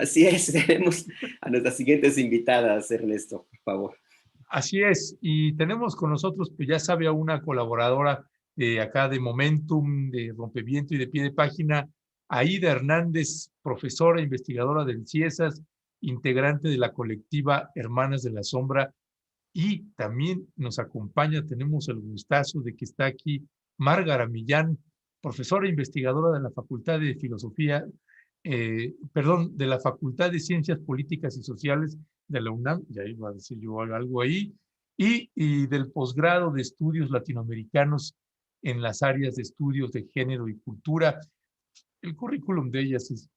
Así es, tenemos a nuestras siguientes invitadas, Ernesto, por favor. Así es, y tenemos con nosotros, pues ya sabe, a una colaboradora de acá de Momentum, de Rompeviento y de Pie de Página, Aida Hernández, profesora investigadora del CIESAS, integrante de la colectiva Hermanas de la Sombra, y también nos acompaña, tenemos el gustazo de que está aquí Márgara Millán, profesora investigadora de la Facultad de Filosofía, de la Facultad de Ciencias Políticas y Sociales de la UNAM, ya iba a decir yo algo ahí, y del posgrado de estudios latinoamericanos en las áreas de estudios de género y cultura. El currículum de ellas es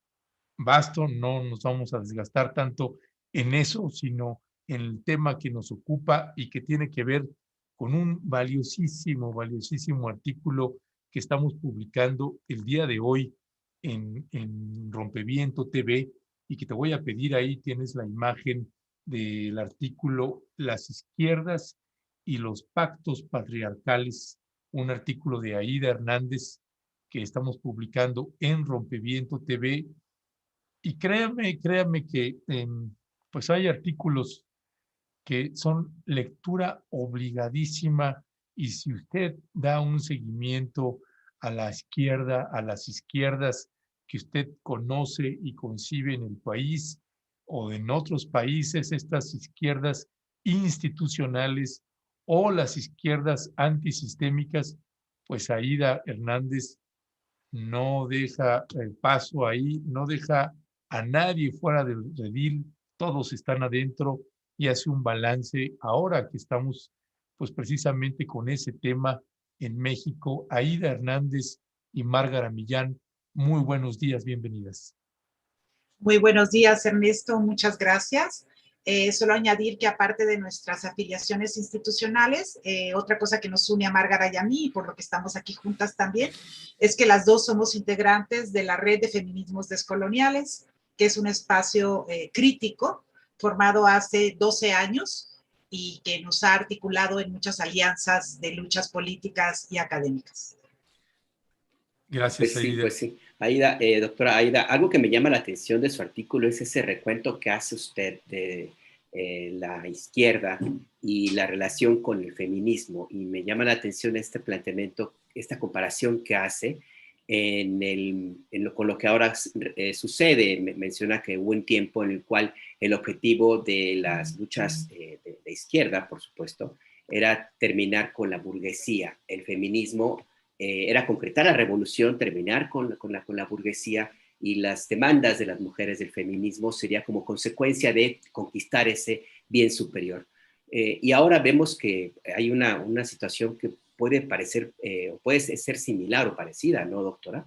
vasto, no nos vamos a desgastar tanto en eso, sino en el tema que nos ocupa y que tiene que ver con un valiosísimo artículo que estamos publicando el día de hoy en Rompeviento TV, y que te voy a pedir, ahí tienes la imagen del artículo Las izquierdas y los pactos patriarcales, un artículo de Aida Hernández que estamos publicando en Rompeviento TV. Y créame que pues hay artículos que son lectura obligadísima, y si usted da un seguimiento a la izquierda, a las izquierdas que usted conoce y concibe en el país o en otros países, estas izquierdas institucionales o las izquierdas antisistémicas, pues Aida Hernández no deja el paso ahí, no deja a nadie fuera del redil, todos están adentro, y hace un balance ahora que estamos pues precisamente con ese tema en México. Aida Hernández y Márgara Millán, muy buenos días, bienvenidas. Muy buenos días, Ernesto, muchas gracias. Solo añadir que aparte de nuestras afiliaciones institucionales, otra cosa que nos une a Márgara y a mí, y por lo que estamos aquí juntas también, es que las dos somos integrantes de la Red de Feminismos Descoloniales, que es un espacio crítico formado hace 12 años y que nos ha articulado en muchas alianzas de luchas políticas y académicas. Gracias, Aida. Pues sí. Aida, doctora Aida, algo que me llama la atención de su artículo es ese recuento que hace usted de la izquierda y la relación con el feminismo. Y me llama la atención este planteamiento, esta comparación que hace con lo que ahora sucede. Menciona que hubo un tiempo en el cual el objetivo de las luchas de izquierda, por supuesto, era terminar con la burguesía. El feminismo era concretar la revolución, terminar con la burguesía, y las demandas de las mujeres del feminismo sería como consecuencia de conquistar ese bien superior. Y ahora vemos que hay una situación que puede parecer, o puede ser similar o parecida, ¿no, doctora?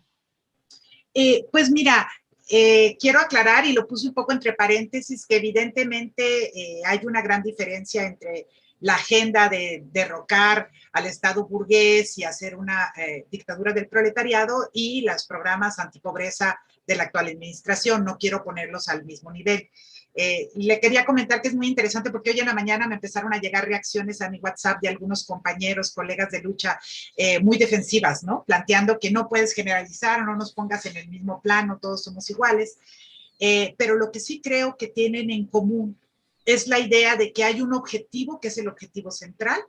Pues mira, quiero aclarar, y lo puse un poco entre paréntesis, que evidentemente hay una gran diferencia entre la agenda de derrocar al Estado burgués y hacer una dictadura del proletariado y los programas antipobreza de la actual administración. No quiero ponerlos al mismo nivel. Le quería comentar que es muy interesante porque hoy en la mañana me empezaron a llegar reacciones a mi WhatsApp de algunos compañeros, colegas de lucha muy defensivas, ¿no? Planteando que no puedes generalizar, no nos pongas en el mismo plano, todos somos iguales. Pero lo que sí creo que tienen en común es la idea de que hay un objetivo que es el objetivo central,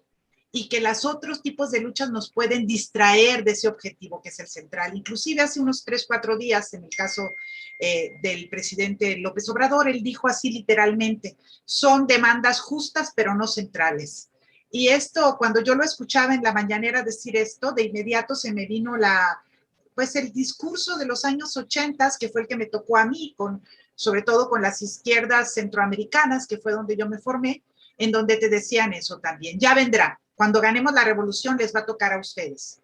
y que los otros tipos de luchas nos pueden distraer de ese objetivo que es el central. Inclusive hace unos 3, 4 días, en el caso del presidente López Obrador, él dijo así literalmente: son demandas justas pero no centrales. Y esto, cuando yo lo escuchaba en la mañanera decir esto, de inmediato se me vino pues el discurso de los años 80, que fue el que me tocó a mí, sobre todo con las izquierdas centroamericanas, que fue donde yo me formé, en donde te decían eso también. Ya vendrá. Cuando ganemos la revolución les va a tocar a ustedes,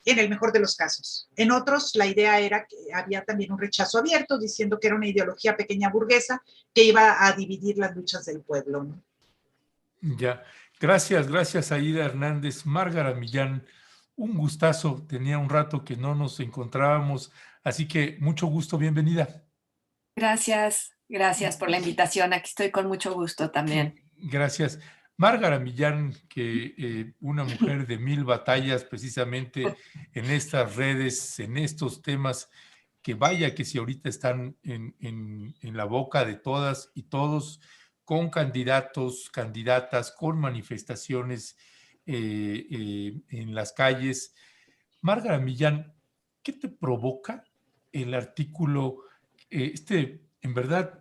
en el mejor de los casos. En otros, la idea era que había también un rechazo abierto, diciendo que era una ideología pequeña burguesa que iba a dividir las luchas del pueblo, ¿no? Ya, gracias Aida Hernández. Márgara Millán, un gustazo, tenía un rato que no nos encontrábamos, así que mucho gusto, bienvenida. Gracias por la invitación, aquí estoy con mucho gusto también. Gracias. Márgara Millán, que una mujer de 1000 batallas precisamente en estas redes, en estos temas que vaya que si ahorita están en la boca de todas y todos, con candidatos, candidatas, con manifestaciones en las calles. Márgara Millán, ¿qué te provoca el artículo? En verdad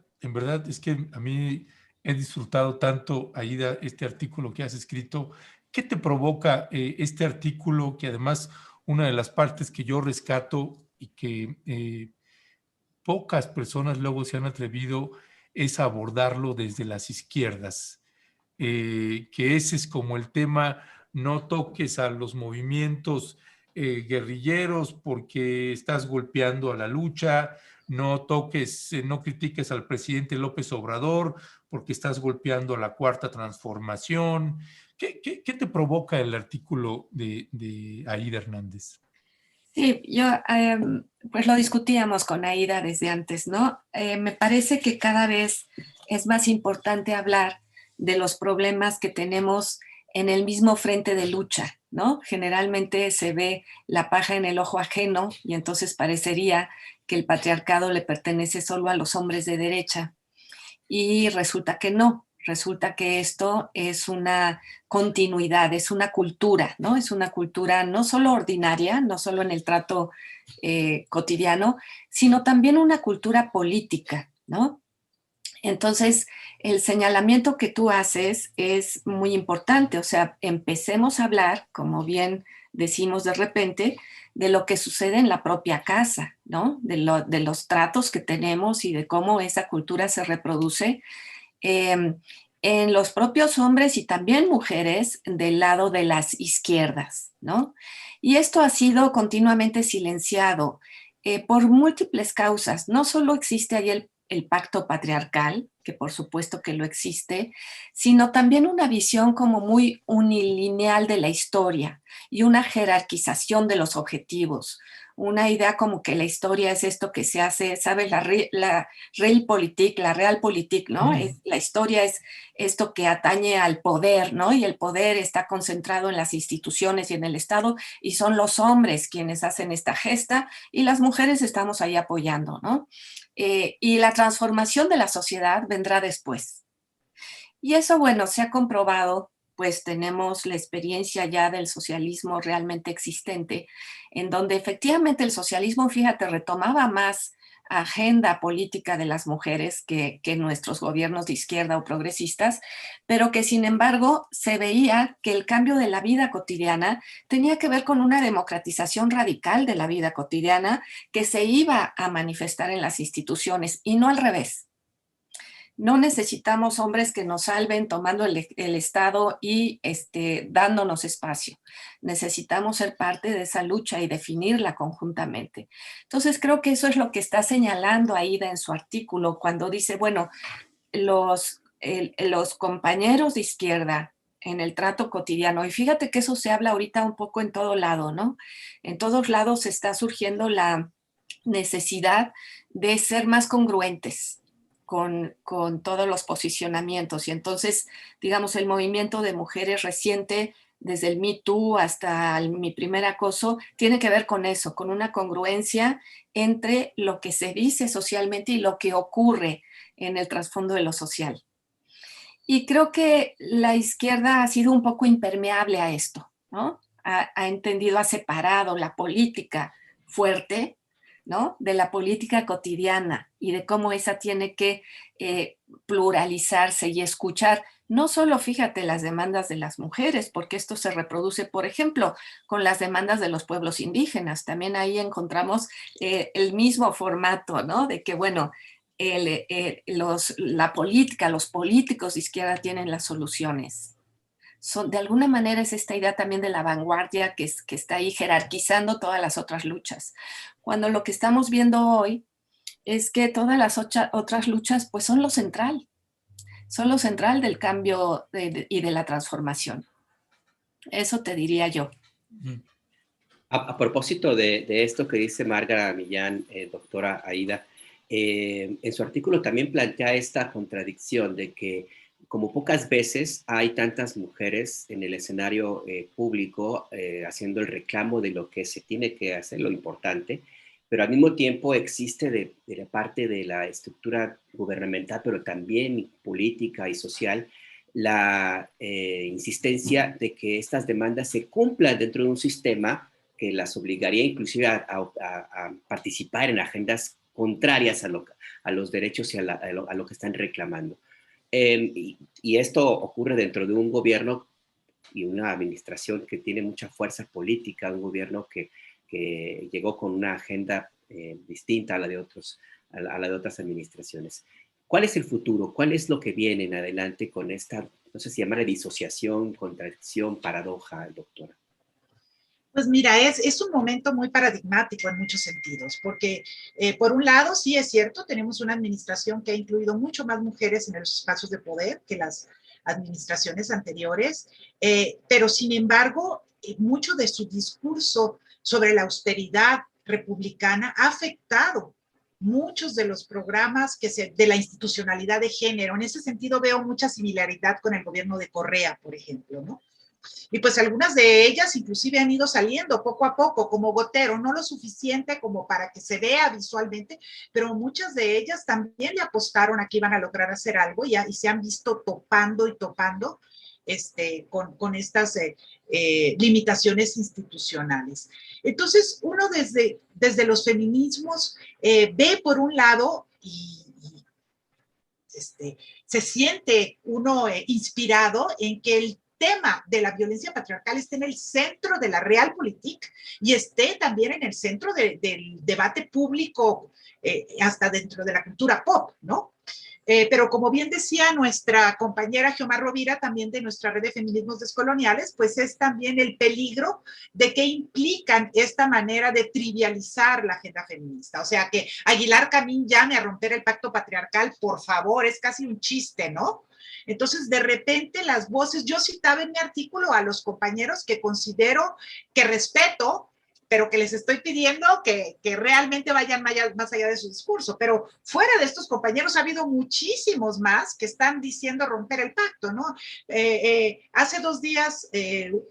es que a mí he disfrutado tanto, Aida, este artículo que has escrito. ¿Qué te provoca este artículo que además una de las partes que yo rescato y que pocas personas luego se han atrevido es abordarlo desde las izquierdas? Que ese es como el tema: no toques a los movimientos guerrilleros porque estás golpeando a la lucha, no toques, no critiques al presidente López Obrador porque estás golpeando a la Cuarta Transformación. ¿Qué te provoca el artículo de Aida Hernández? Sí, yo pues lo discutíamos con Aida desde antes, ¿no? Me parece que cada vez es más importante hablar de los problemas que tenemos en el mismo frente de lucha, ¿no? Generalmente se ve la paja en el ojo ajeno y entonces parecería que el patriarcado le pertenece solo a los hombres de derecha. Y resulta que no, resulta que esto es una continuidad, es una cultura, ¿no? Es una cultura no solo ordinaria, no solo en el trato cotidiano, sino también una cultura política, ¿no? Entonces, el señalamiento que tú haces es muy importante, o sea, empecemos a hablar, como bien decimos de repente, de lo que sucede en la propia casa, ¿no? De los tratos que tenemos y de cómo esa cultura se reproduce eh, en los propios hombres y también mujeres del lado de las izquierdas, ¿no? Y esto ha sido continuamente silenciado por múltiples causas. No solo existe ahí el pacto patriarcal, que por supuesto que lo existe, sino también una visión como muy unilineal de la historia y una jerarquización de los objetivos, una idea como que la historia es esto que se hace, ¿sabes? La realpolitik, la realpolitik, ¿no? La historia es esto que atañe al poder, ¿no? Y el poder está concentrado en las instituciones y en el Estado, y son los hombres quienes hacen esta gesta, y las mujeres estamos ahí apoyando, ¿no? Y la transformación de la sociedad vendrá después. Y eso, bueno, se ha comprobado, pues tenemos la experiencia ya del socialismo realmente existente, en donde efectivamente el socialismo, fíjate, retomaba más agenda política de las mujeres que nuestros gobiernos de izquierda o progresistas, pero que sin embargo se veía que el cambio de la vida cotidiana tenía que ver con una democratización radical de la vida cotidiana que se iba a manifestar en las instituciones y no al revés. No necesitamos hombres que nos salven tomando el Estado y dándonos espacio. Necesitamos ser parte de esa lucha y definirla conjuntamente. Entonces creo que eso es lo que está señalando Aida en su artículo cuando dice, bueno, los compañeros de izquierda en el trato cotidiano, y fíjate que eso se habla ahorita un poco en todo lado, ¿no? En todos lados está surgiendo la necesidad de ser más congruentes con todos los posicionamientos. Y entonces, digamos, el movimiento de mujeres reciente, desde el Me Too hasta mi primer acoso, tiene que ver con eso, con una congruencia entre lo que se dice socialmente y lo que ocurre en el trasfondo de lo social. Y creo que la izquierda ha sido un poco impermeable a esto, ¿no? Ha entendido, ha separado la política fuerte, ¿no? De la política cotidiana y de cómo esa tiene que pluralizarse y escuchar no solo, fíjate, las demandas de las mujeres, porque esto se reproduce, por ejemplo, con las demandas de los pueblos indígenas. También ahí encontramos el mismo formato, ¿no? De que, bueno, la política, los políticos de izquierda tienen las soluciones. De alguna manera es esta idea también de la vanguardia que está ahí jerarquizando todas las otras luchas. Cuando lo que estamos viendo hoy es que todas las otras luchas pues son lo central del cambio y de la transformación. Eso te diría yo. A propósito de esto que dice Márgara Millán, doctora Aida, en su artículo también plantea esta contradicción de que como pocas veces hay tantas mujeres en el escenario público haciendo el reclamo de lo que se tiene que hacer, lo importante, pero al mismo tiempo existe de la parte de la estructura gubernamental, pero también política y social, la insistencia de que estas demandas se cumplan dentro de un sistema que las obligaría inclusive a participar en agendas contrarias a los derechos y a lo que están reclamando. Y esto ocurre dentro de un gobierno y una administración que tiene mucha fuerza política, un gobierno que llegó con una agenda distinta a la de otras administraciones. ¿Cuál es el futuro? ¿Cuál es lo que viene en adelante con esta, no sé si llamarle disociación, contradicción, paradoja, doctora? Pues mira, es un momento muy paradigmático en muchos sentidos, porque por un lado, sí es cierto, tenemos una administración que ha incluido mucho más mujeres en los espacios de poder que las administraciones anteriores, pero sin embargo, mucho de su discurso sobre la austeridad republicana ha afectado muchos de los programas de la institucionalidad de género. En ese sentido veo mucha similaridad con el gobierno de Correa, por ejemplo, ¿no? Y pues algunas de ellas inclusive han ido saliendo poco a poco como gotero, no lo suficiente como para que se vea visualmente, pero muchas de ellas también le apostaron a que iban a lograr hacer algo y se han visto topando y topando con estas limitaciones institucionales. Entonces, uno desde los feminismos ve por un lado y se siente uno inspirado en que el tema de la violencia patriarcal esté en el centro de la realpolitik y esté también en el centro del debate público, hasta dentro de la cultura pop, ¿no? Pero como bien decía nuestra compañera Xiomar Rovira, también de nuestra red de feminismos descoloniales, pues es también el peligro de que implican esta manera de trivializar la agenda feminista. O sea, que Aguilar Camín llame a romper el pacto patriarcal, por favor, es casi un chiste, ¿no? Entonces, de repente las voces, yo citaba en mi artículo a los compañeros que considero que respeto, pero que les estoy pidiendo que realmente vayan más allá de su discurso. Pero fuera de estos compañeros ha habido muchísimos más que están diciendo romper el pacto, ¿no? Hace 2 días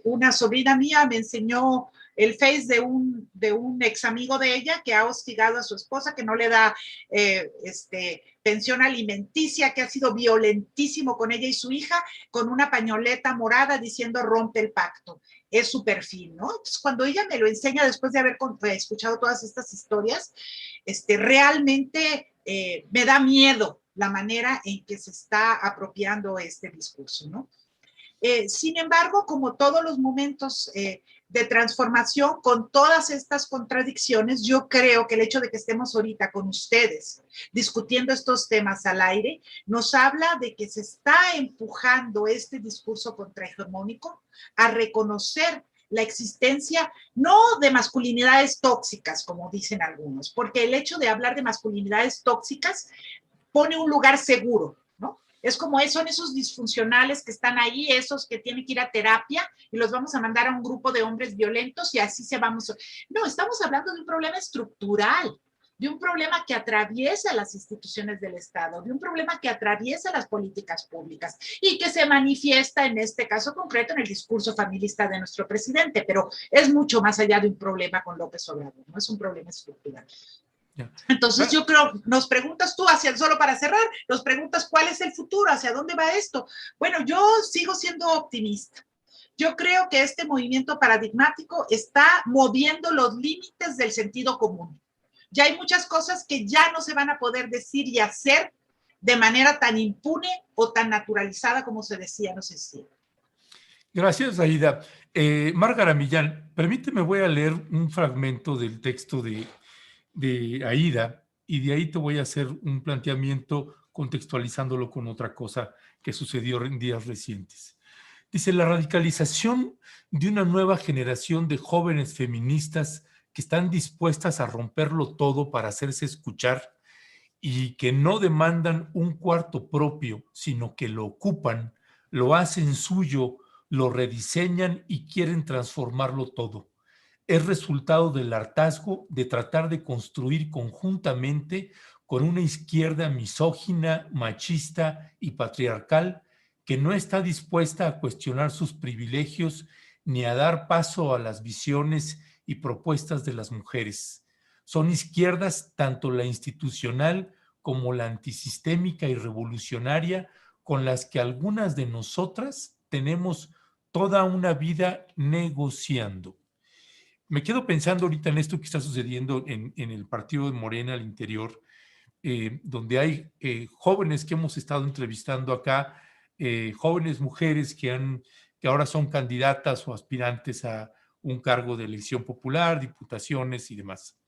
una sobrina mía me enseñó el face de un ex amigo de ella que ha hostigado a su esposa, que no le da pensión alimenticia, que ha sido violentísimo con ella y su hija, con una pañoleta morada diciendo rompe el pacto. Es su perfil, ¿no? Entonces, cuando ella me lo enseña después de haber escuchado todas estas historias, realmente me da miedo la manera en que se está apropiando este discurso, ¿no? Sin embargo, como todos los momentos de transformación, con todas estas contradicciones, yo creo que el hecho de que estemos ahorita con ustedes discutiendo estos temas al aire, nos habla de que se está empujando este discurso contrahegemónico a reconocer la existencia no de masculinidades tóxicas, como dicen algunos, porque el hecho de hablar de masculinidades tóxicas pone un lugar seguro, ¿no? Es como son esos disfuncionales que están ahí, esos que tienen que ir a terapia y los vamos a mandar a un grupo de hombres violentos y así se vamos. No, estamos hablando de un problema estructural, de un problema que atraviesa las instituciones del Estado, de un problema que atraviesa las políticas públicas y que se manifiesta en este caso concreto en el discurso familista de nuestro presidente, pero es mucho más allá de un problema con López Obrador, no es un problema estructural. Entonces yo creo, nos preguntas tú, solo para cerrar, nos preguntas cuál es el futuro, hacia dónde va esto. Bueno, yo sigo siendo optimista. Yo creo que este movimiento paradigmático está moviendo los límites del sentido común. Ya hay muchas cosas que ya no se van a poder decir y hacer de manera tan impune o tan naturalizada como se decía, no sé si. Gracias, Aida. Márgara Millán, permíteme, voy a leer un fragmento del texto de Aida, y de ahí te voy a hacer un planteamiento contextualizándolo con otra cosa que sucedió en días recientes. Dice: la radicalización de una nueva generación de jóvenes feministas que están dispuestas a romperlo todo para hacerse escuchar y que no demandan un cuarto propio, sino que lo ocupan, lo hacen suyo, lo rediseñan y quieren transformarlo todo. Es resultado del hartazgo de tratar de construir conjuntamente con una izquierda misógina, machista y patriarcal que no está dispuesta a cuestionar sus privilegios ni a dar paso a las visiones y propuestas de las mujeres. Son izquierdas tanto la institucional como la antisistémica y revolucionaria, con las que algunas de nosotras tenemos toda una vida negociando. Me quedo pensando ahorita en esto que está sucediendo en el partido de Morena al interior, donde hay jóvenes que hemos estado entrevistando acá, jóvenes mujeres que ahora son candidatas o aspirantes a un cargo de elección popular, diputaciones y demás.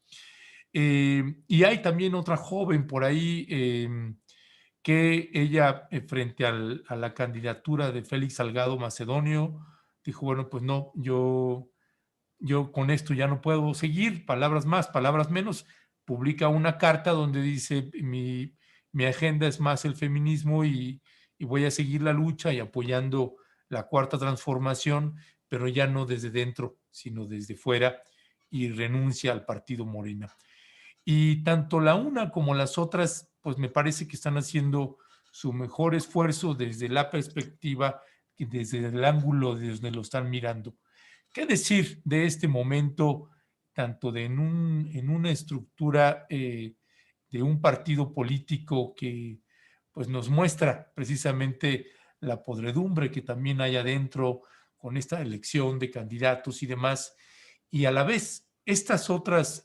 Y hay también otra joven por ahí que ella, frente a la candidatura de Félix Salgado Macedonio, dijo, bueno, pues no, yo con esto ya no puedo seguir, palabras más, palabras menos. Publica una carta donde dice, mi agenda es más el feminismo y voy a seguir la lucha y apoyando la cuarta transformación, pero ya no desde dentro, sino desde fuera, y renuncia al partido Morena. Y tanto la una como las otras, pues me parece que están haciendo su mejor esfuerzo desde la perspectiva, desde el ángulo desde lo están mirando. ¿Qué decir de este momento, tanto en una estructura de un partido político que pues, nos muestra precisamente la podredumbre que también hay adentro con esta elección de candidatos y demás, y a la vez estas otras,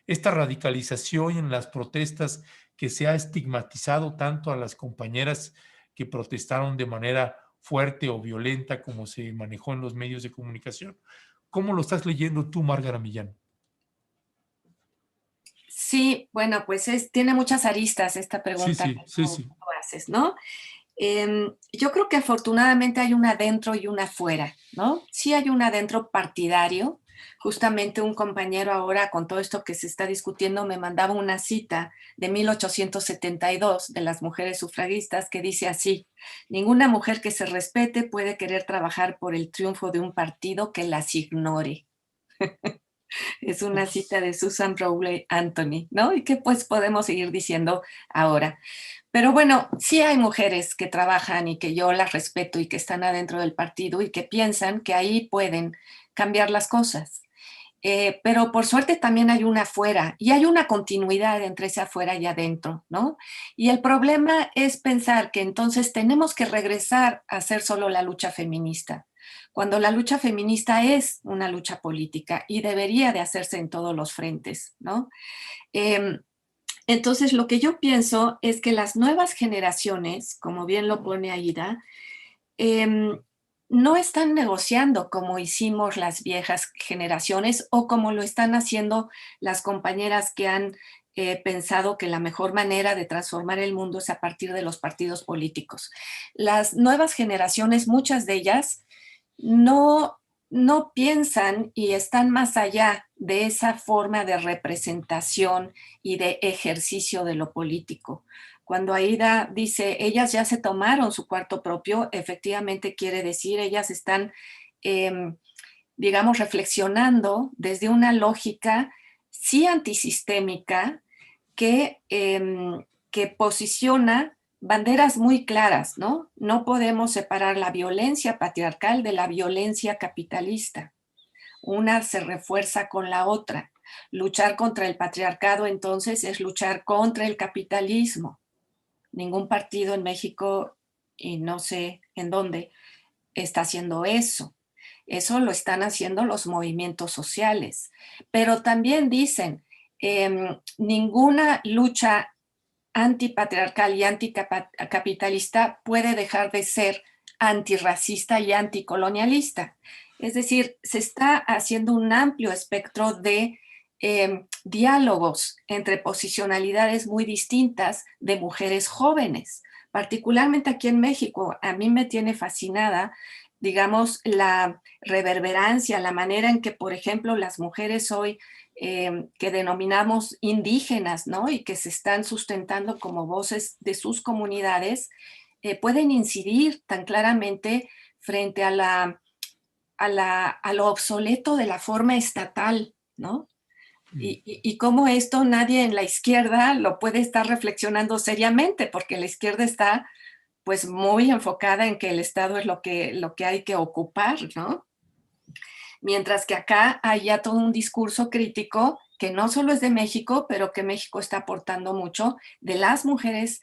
esta radicalización en las protestas que se ha estigmatizado tanto a las compañeras que protestaron de manera fuerte o violenta como se manejó en los medios de comunicación? ¿Cómo lo estás leyendo tú, Márgara Millán? Sí, bueno, pues tiene muchas aristas esta pregunta Sí. tú haces, ¿no? Yo creo que afortunadamente hay una adentro y una afuera, ¿no? Sí hay un adentro partidario. Justamente un compañero ahora, con todo esto que se está discutiendo, me mandaba una cita de 1872 de las mujeres sufragistas que dice así: ninguna mujer que se respete puede querer trabajar por el triunfo de un partido que las ignore. Es una cita de Susan Rowley Anthony, ¿no? Y que pues podemos seguir diciendo ahora. Pero bueno, sí hay mujeres que trabajan y que yo las respeto y que están adentro del partido y que piensan que ahí pueden cambiar las cosas. Pero por suerte también hay una afuera y hay una continuidad entre ese afuera y adentro, ¿no? Y el problema es pensar que entonces tenemos que regresar a hacer solo la lucha feminista, cuando la lucha feminista es una lucha política y debería de hacerse en todos los frentes, ¿no? Entonces, lo que yo pienso es que las nuevas generaciones, como bien lo pone Aida, no están negociando como hicimos las viejas generaciones o como lo están haciendo las compañeras que han pensado que la mejor manera de transformar el mundo es a partir de los partidos políticos. Las nuevas generaciones, muchas de ellas, no piensan y están más allá de esa forma de representación y de ejercicio de lo político. Cuando Aida dice, ellas ya se tomaron su cuarto propio, efectivamente quiere decir, ellas están, digamos, reflexionando desde una lógica sí antisistémica que posiciona banderas muy claras, ¿no? No podemos separar la violencia patriarcal de la violencia capitalista. Una se refuerza con la otra. Luchar contra el patriarcado, entonces, es luchar contra el capitalismo. Ningún partido en México, y no sé en dónde, está haciendo eso. Eso lo están haciendo los movimientos sociales. Pero también dicen, ninguna lucha antipatriarcal y anticapitalista puede dejar de ser antirracista y anticolonialista. Es decir, se está haciendo un amplio espectro de diálogos entre posicionalidades muy distintas de mujeres jóvenes. Particularmente aquí en México, a mí me tiene fascinada, digamos, la reverberancia, la manera en que, por ejemplo, las mujeres hoy que denominamos indígenas, ¿no? Y que se están sustentando como voces de sus comunidades, pueden incidir tan claramente frente a lo obsoleto de la forma estatal, ¿no? Y cómo esto nadie en la izquierda lo puede estar reflexionando seriamente, porque la izquierda está pues muy enfocada en que el Estado es lo que hay que ocupar, ¿no? Mientras que acá hay ya todo un discurso crítico que no solo es de México, pero que México está aportando mucho, de las mujeres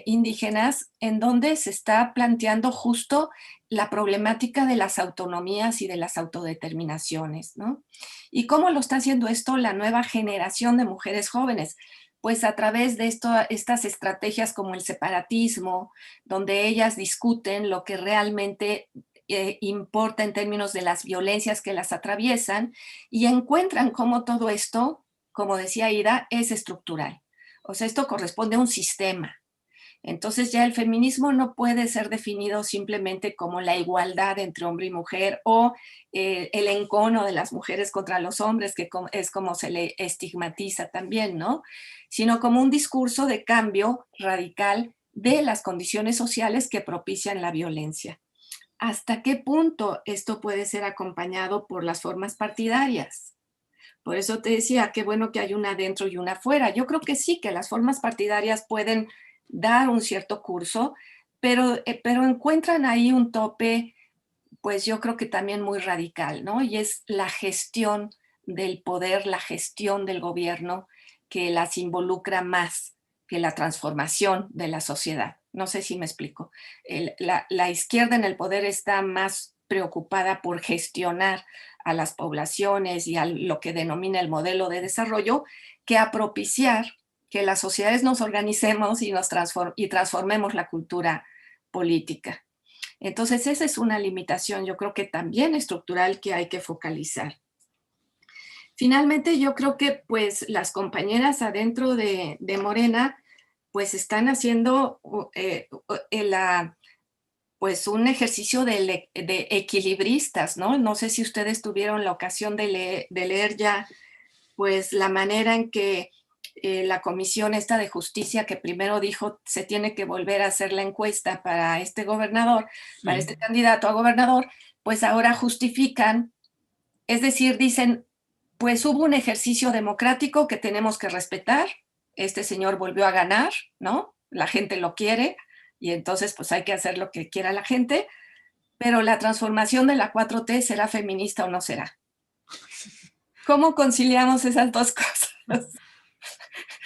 indígenas, en donde se está planteando justo la problemática de las autonomías y de las autodeterminaciones, ¿no? ¿Y cómo lo está haciendo esto la nueva generación de mujeres jóvenes? Pues a través de estas estrategias como el separatismo, donde ellas discuten lo que realmente importa en términos de las violencias que las atraviesan y encuentran cómo todo esto, como decía Ida, es estructural. O sea, esto corresponde a un sistema. Entonces ya el feminismo no puede ser definido simplemente como la igualdad entre hombre y mujer o el encono de las mujeres contra los hombres, que es como se le estigmatiza también, ¿no? Sino como un discurso de cambio radical de las condiciones sociales que propician la violencia. ¿Hasta qué punto esto puede ser acompañado por las formas partidarias? Por eso te decía, qué bueno que hay una adentro y una afuera. Yo creo que sí, que las formas partidarias pueden dar un cierto curso, pero encuentran ahí un tope, pues yo creo que también muy radical, ¿no? Y es la gestión del poder, la gestión del gobierno, que las involucra más que la transformación de la sociedad. No sé si me explico. La izquierda en el poder está más preocupada por gestionar a las poblaciones y a lo que denomina el modelo de desarrollo, que a propiciar que las sociedades nos organicemos y transformemos la cultura política. Entonces, esa es una limitación, yo creo que también estructural, que hay que focalizar. Finalmente, yo creo que pues las compañeras adentro de Morena pues están haciendo pues un ejercicio de equilibristas, ¿no? No sé si ustedes tuvieron la ocasión de leer ya pues la manera en que la comisión esta de justicia, que primero dijo se tiene que volver a hacer la encuesta para este gobernador, para este candidato a gobernador, pues ahora justifican, es decir, dicen, pues hubo un ejercicio democrático que tenemos que respetar, este señor volvió a ganar, ¿no? La gente lo quiere y entonces pues hay que hacer lo que quiera la gente, pero la transformación de la 4T será feminista o no será. ¿Cómo conciliamos esas dos cosas?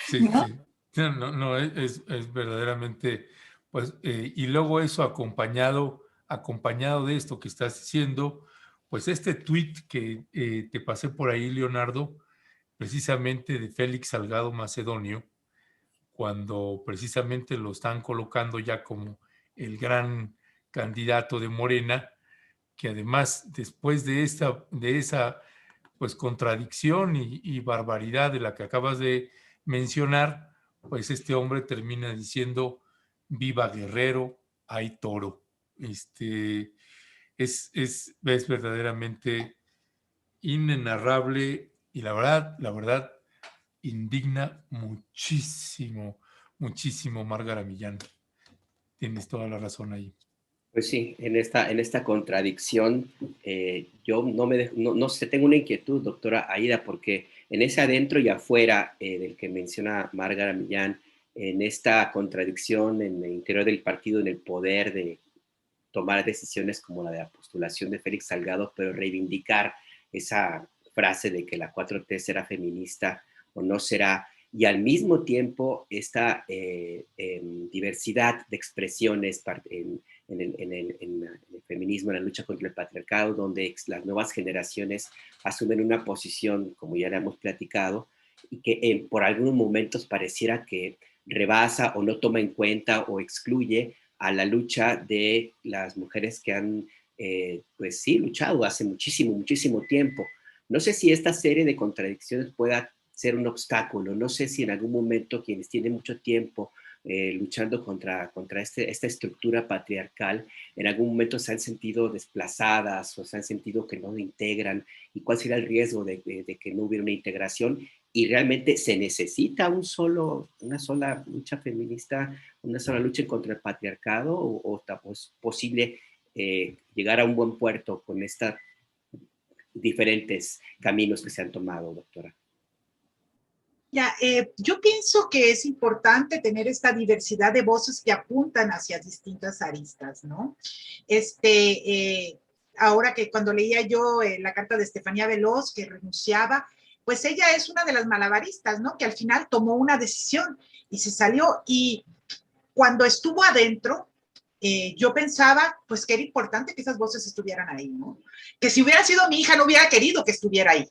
Sí, ¿no? Sí. No, es verdaderamente, pues, y luego eso acompañado de esto que estás diciendo, pues este tuit que te pasé por ahí, Leonardo, precisamente de Félix Salgado Macedonio, cuando precisamente lo están colocando ya como el gran candidato de Morena, que además después de esa pues contradicción y barbaridad de la que acabas de mencionar, pues este hombre termina diciendo viva Guerrero, hay toro. Es verdaderamente inenarrable y la verdad, indigna muchísimo, muchísimo, Márgara Millán. Tienes toda la razón ahí. Pues sí, en esta contradicción, yo no sé, tengo una inquietud, doctora Aida, porque en ese adentro y afuera del que menciona Márgara Millán, en esta contradicción en el interior del partido, en el poder de tomar decisiones como la de la postulación de Félix Salgado, pero reivindicar esa frase de que la 4T será feminista o no será, y al mismo tiempo esta diversidad de expresiones en el feminismo, en la lucha contra el patriarcado, donde las nuevas generaciones asumen una posición, como ya le hemos platicado, y que por algunos momentos pareciera que rebasa o no toma en cuenta o excluye a la lucha de las mujeres que han, pues sí, luchado hace muchísimo, muchísimo tiempo. No sé si esta serie de contradicciones pueda ser un obstáculo, no sé si en algún momento quienes tienen mucho tiempo luchando contra esta estructura patriarcal, en algún momento se han sentido desplazadas o se han sentido que no integran, y cuál sería el riesgo de que no hubiera una integración, y realmente se necesita una sola lucha feminista, una sola lucha contra el patriarcado, o es posible llegar a un buen puerto con estos diferentes caminos que se han tomado, doctora. Ya, yo pienso que es importante tener esta diversidad de voces que apuntan hacia distintas aristas, ¿no? Ahora que cuando leía yo la carta de Estefanía Veloz, que renunciaba, pues ella es una de las malabaristas, ¿no? Que al final tomó una decisión y se salió. Y cuando estuvo adentro, yo pensaba, pues que era importante que esas voces estuvieran ahí, ¿no? Que si hubiera sido mi hija no hubiera querido que estuviera ahí,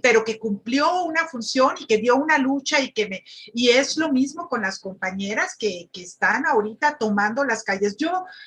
pero que cumplió una función y que dio una lucha y es lo mismo con las compañeras que están ahorita tomando las calles.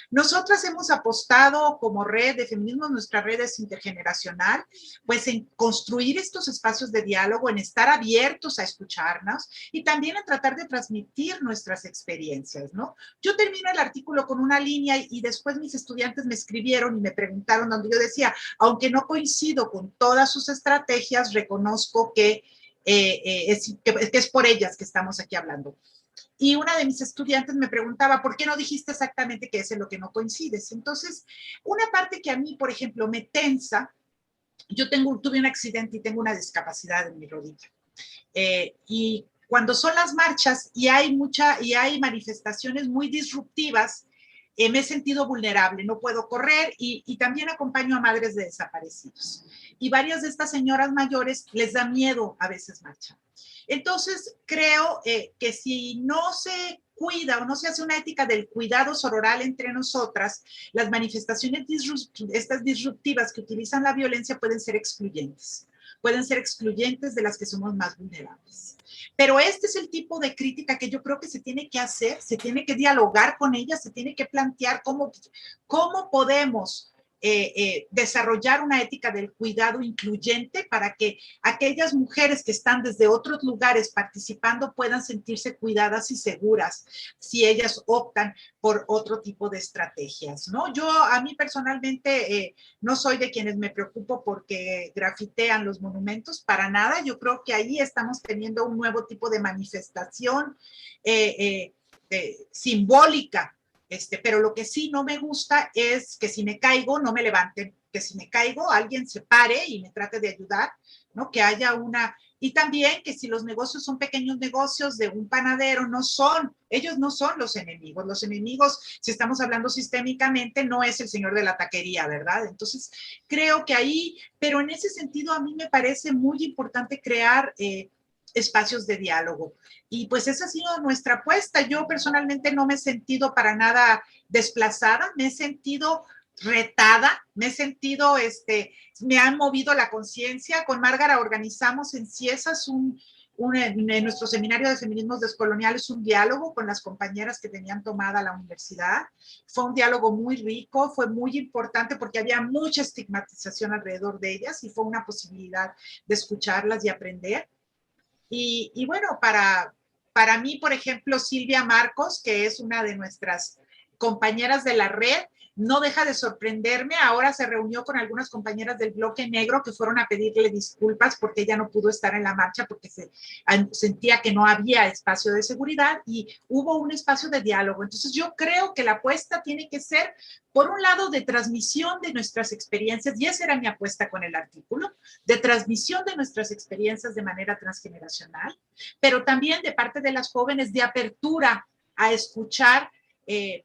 Nosotras hemos apostado como red de feminismo, nuestra red es intergeneracional, pues en construir estos espacios de diálogo, en estar abiertos a escucharnos y también en tratar de transmitir nuestras experiencias, ¿no? Yo termino el artículo con una línea y después mis estudiantes me escribieron y me preguntaron, donde yo decía, aunque no coincido con todas sus estrategias, reconozco que es por ellas que estamos aquí hablando. Y una de mis estudiantes me preguntaba, ¿por qué no dijiste exactamente qué es en lo que no coincides? Entonces, una parte que a mí, por ejemplo, me tensa, tuve un accidente y tengo una discapacidad en mi rodilla. Y cuando son las marchas y hay manifestaciones muy disruptivas, me he sentido vulnerable, no puedo correr y también acompaño a madres de desaparecidos. Y varias de estas señoras mayores les da miedo a veces marchar. Entonces, creo que si no se cuida o no se hace una ética del cuidado sororal entre nosotras, las manifestaciones estas disruptivas que utilizan la violencia pueden ser excluyentes de las que somos más vulnerables. Pero este es el tipo de crítica que yo creo que se tiene que hacer, se tiene que dialogar con ellas, se tiene que plantear cómo podemos desarrollar una ética del cuidado incluyente para que aquellas mujeres que están desde otros lugares participando puedan sentirse cuidadas y seguras si ellas optan por otro tipo de estrategias, ¿no? A mí personalmente no soy de quienes me preocupo porque grafitean los monumentos, para nada. Yo creo que ahí estamos teniendo un nuevo tipo de manifestación simbólica. Pero lo que sí no me gusta es que si me caigo, no me levanten, que si me caigo, alguien se pare y me trate de ayudar, ¿no? Que haya y también que si los negocios son pequeños negocios de un panadero, ellos no son los enemigos, si estamos hablando sistémicamente, no es el señor de la taquería, ¿verdad? Entonces, creo que ahí, pero en ese sentido a mí me parece muy importante crear espacios de diálogo. Y pues esa ha sido nuestra apuesta. Yo personalmente no me he sentido para nada desplazada, me he sentido retada, me he sentido, me han movido la conciencia. Con Márgara organizamos en Ciesas en nuestro seminario de feminismos descoloniales un diálogo con las compañeras que tenían tomada la universidad. Fue un diálogo muy rico, fue muy importante porque había mucha estigmatización alrededor de ellas y fue una posibilidad de escucharlas y aprender. Y bueno, para mí, por ejemplo, Silvia Marcos, que es una de nuestras compañeras de la red, no deja de sorprenderme. Ahora se reunió con algunas compañeras del Bloque Negro que fueron a pedirle disculpas porque ella no pudo estar en la marcha porque sentía que no había espacio de seguridad y hubo un espacio de diálogo. Entonces yo creo que la apuesta tiene que ser, por un lado, de transmisión de nuestras experiencias, y esa era mi apuesta con el artículo, de transmisión de nuestras experiencias de manera transgeneracional, pero también de parte de las jóvenes de apertura a escuchar,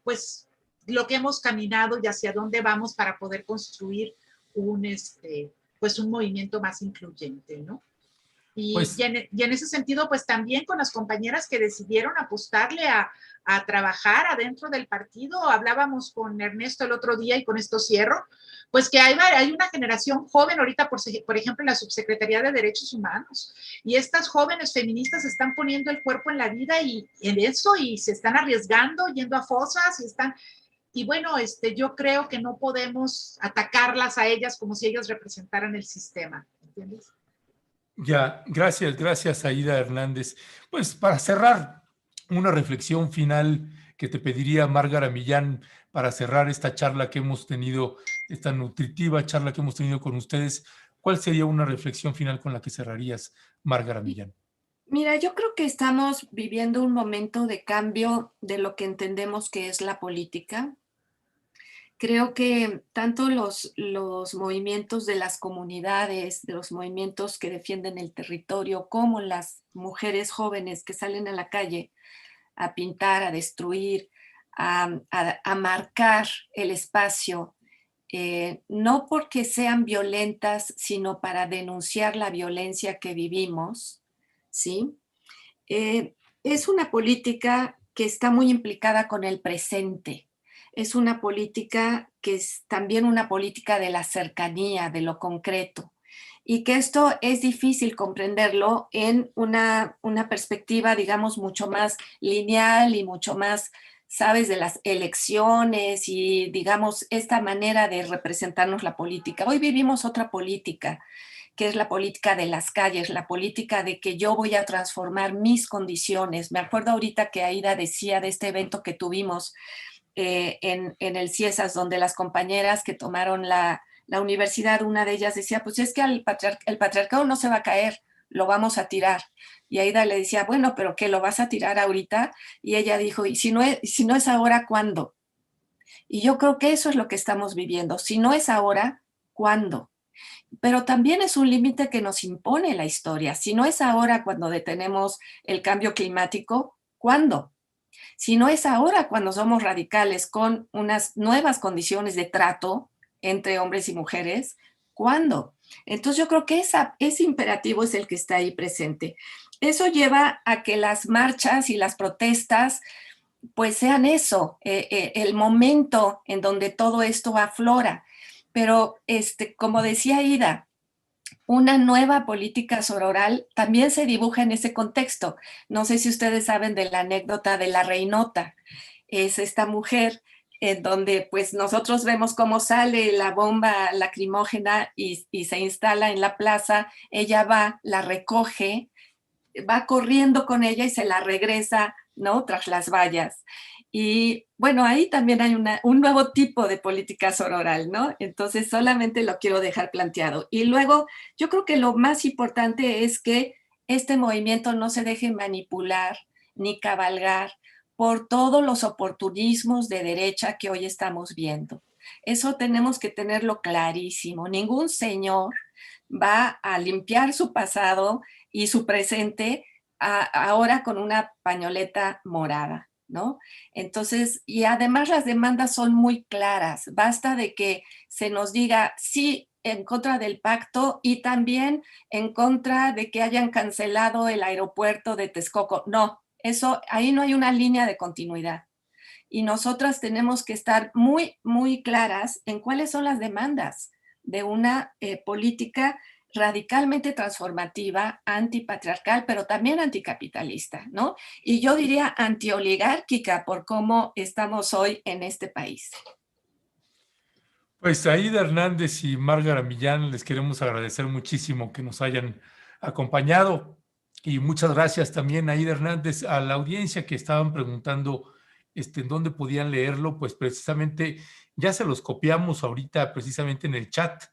pues, lo que hemos caminado y hacia dónde vamos para poder construir pues un movimiento más incluyente, ¿no? Y en ese sentido, pues también con las compañeras que decidieron apostarle a trabajar adentro del partido. Hablábamos con Ernesto el otro día y con esto cierro, pues que hay una generación joven ahorita, por ejemplo, en la Subsecretaría de Derechos Humanos, y estas jóvenes feministas están poniendo el cuerpo en la vida y en eso, y se están arriesgando, yendo a fosas, y bueno, yo creo que no podemos atacarlas a ellas como si ellas representaran el sistema, ¿entiendes? Ya, gracias, Aída Hernández. Pues para cerrar, una reflexión final que te pediría Márgara Millán para cerrar esta charla que hemos tenido, esta nutritiva charla que hemos tenido con ustedes. ¿Cuál sería una reflexión final con la que cerrarías, Márgara Millán? Mira, yo creo que estamos viviendo un momento de cambio de lo que entendemos que es la política. Creo que tanto los movimientos de las comunidades, de los movimientos que defienden el territorio, como las mujeres jóvenes que salen a la calle a pintar, a destruir, a marcar el espacio, no porque sean violentas, sino para denunciar la violencia que vivimos, ¿sí? Es una política que está muy implicada con el presente. Es una política que es también una política de la cercanía, de lo concreto. Y que esto es difícil comprenderlo en una perspectiva, digamos, mucho más lineal y mucho más, sabes, de las elecciones y, digamos, esta manera de representarnos la política. Hoy vivimos otra política, que es la política de las calles, la política de que yo voy a transformar mis condiciones. Me acuerdo ahorita que Aida decía de este evento que tuvimos en el CIESAS, donde las compañeras que tomaron la universidad, una de ellas decía, pues es que el patriarcado no se va a caer, lo vamos a tirar. Y Aida le decía, bueno, pero ¿qué, lo vas a tirar ahorita? Y ella dijo, ¿y si no es ahora, cuándo? Y yo creo que eso es lo que estamos viviendo. Si no es ahora, ¿cuándo? Pero también es un límite que nos impone la historia. Si no es ahora cuando detenemos el cambio climático, ¿cuándo? Si no es ahora cuando somos radicales con unas nuevas condiciones de trato entre hombres y mujeres, ¿cuándo? Entonces yo creo que ese imperativo es el que está ahí presente. Eso lleva a que las marchas y las protestas pues sean eso, el momento en donde todo esto aflora. Pero como decía Ida, una nueva política sororal también se dibuja en ese contexto. No sé si ustedes saben de la anécdota de la Reinota. Es esta mujer en donde pues nosotros vemos cómo sale la bomba lacrimógena y se instala en la plaza. Ella va, la recoge, va corriendo con ella y se la regresa, ¿no? Tras las vallas. Y bueno, ahí también hay un nuevo tipo de política sororal, ¿no? Entonces solamente lo quiero dejar planteado. Y luego, yo creo que lo más importante es que este movimiento no se deje manipular ni cabalgar por todos los oportunismos de derecha que hoy estamos viendo. Eso tenemos que tenerlo clarísimo. Ningún señor va a limpiar su pasado y su presente ahora con una pañoleta morada, ¿no? Entonces, y además las demandas son muy claras. Basta de que se nos diga sí en contra del pacto y también en contra de que hayan cancelado el aeropuerto de Texcoco. No, eso, ahí no hay una línea de continuidad. Y nosotras tenemos que estar muy, muy claras en cuáles son las demandas de una política radicalmente transformativa, antipatriarcal, pero también anticapitalista, ¿no? Y yo diría antioligárquica por cómo estamos hoy en este país. Pues Aida Hernández y Márgara Millán, les queremos agradecer muchísimo que nos hayan acompañado y muchas gracias también a Aida Hernández, a la audiencia que estaban preguntando en dónde podían leerlo, pues precisamente ya se los copiamos ahorita precisamente en el chat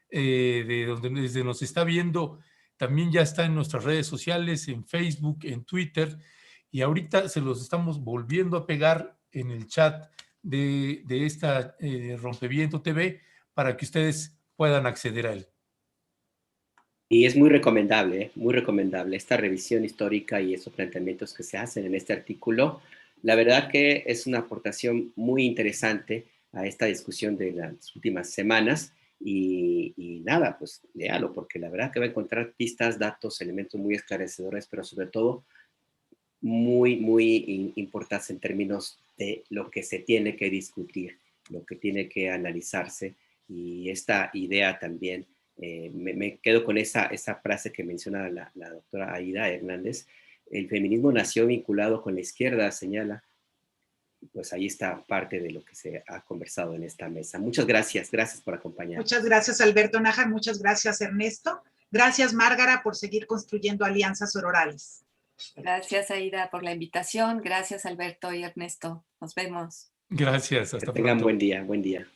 de donde desde nos está viendo, también ya está en nuestras redes sociales, en Facebook, en Twitter, y ahorita se los estamos volviendo a pegar en el chat de esta Rompeviento TV para que ustedes puedan acceder a él. Y es muy recomendable esta revisión histórica y esos planteamientos que se hacen en este artículo. La verdad que es una aportación muy interesante a esta discusión de las últimas semanas y nada, pues léalo porque la verdad que va a encontrar pistas, datos, elementos muy esclarecedores, pero sobre todo muy importantes en términos de lo que se tiene que discutir, lo que tiene que analizarse y esta idea también. Me quedo con esa frase que menciona la doctora Aida Hernández. El feminismo nació vinculado con la izquierda, señala. Pues ahí está parte de lo que se ha conversado en esta mesa. Muchas gracias por acompañarnos. Muchas gracias, Alberto Nájar. Muchas gracias, Ernesto. Gracias, Márgara, por seguir construyendo alianzas sororales. Gracias, Aida, por la invitación. Gracias, Alberto y Ernesto. Nos vemos. Gracias. Hasta pronto. Que tengan buen día.